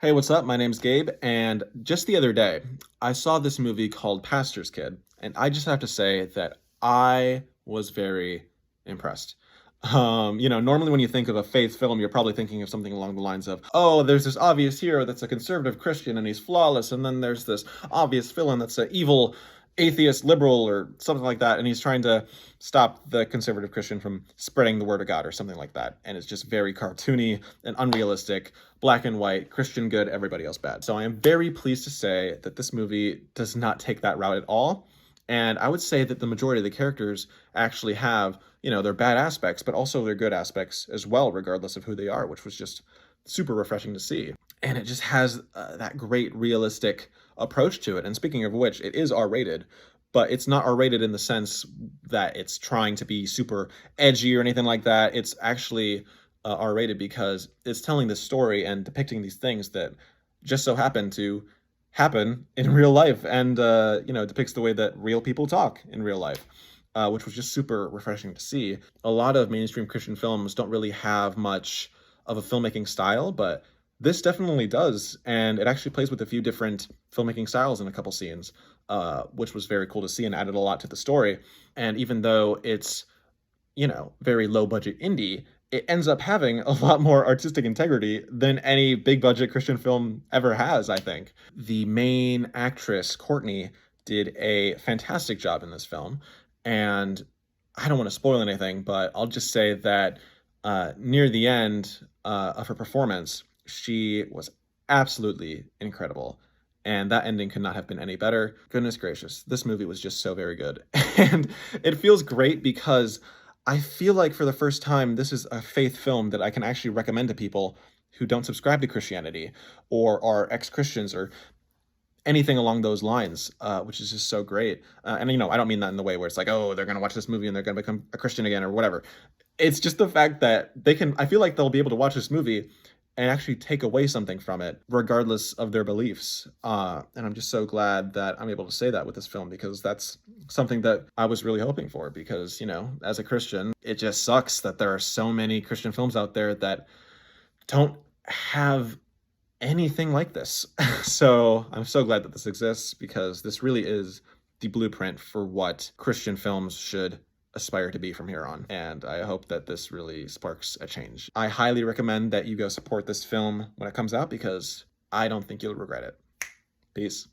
Hey, what's up? My name's Gabe, and just the other day, I saw this movie called Pastor's Kid, and I just have to say that I was very impressed. Normally when you think of a faith film, you're probably thinking of something along the lines of, oh, there's this obvious hero that's a conservative Christian and he's flawless, and then there's this obvious villain that's an evil atheist liberal or something like that, and he's trying to stop the conservative Christian from spreading the word of God or something like that. And it's just very cartoony and unrealistic, black and white, Christian good, everybody else bad. So I am very pleased to say that this movie does not take that route at all. And I would say that the majority of the characters actually have, their bad aspects, but also their good aspects as well, regardless of who they are, which was just super refreshing to see. And it just has that great realistic approach to it. And speaking of which, it is R-rated, but it's not R-rated in the sense that it's trying to be super edgy or anything like that. It's actually R-rated because it's telling this story and depicting these things that just so happen in real life, and depicts the way that real people talk in real life. Which was just super refreshing to see. A lot of mainstream Christian films don't really have much of a filmmaking style, but this definitely does, and it actually plays with a few different filmmaking styles in a couple scenes, which was very cool to see and added a lot to the story. And even though it's, very low budget indie, it ends up having a lot more artistic integrity than any big budget Christian film ever has, I think. The main actress, Courtney, did a fantastic job in this film, and I don't want to spoil anything, but I'll just say that near the end of her performance, she was absolutely incredible. And that ending could not have been any better. Goodness gracious, this movie was just so very good. And it feels great because I feel like for the first time, this is a faith film that I can actually recommend to people who don't subscribe to Christianity or are ex Christians or anything along those lines, which is just so great. And I don't mean that in the way where it's like, oh, they're going to watch this movie and they're going to become a Christian again or whatever. It's just the fact that I feel like they'll be able to watch this movie and actually take away something from it, regardless of their beliefs. And I'm just so glad that I'm able to say that with this film, because that's something that I was really hoping for. Because, as a Christian, it just sucks that there are so many Christian films out there that don't have anything like this. So I'm so glad that this exists, because this really is the blueprint for what Christian films should aspire to be from here on. And I hope that this really sparks a change. I highly recommend that you go support this film when it comes out, because I don't think you'll regret it. Peace.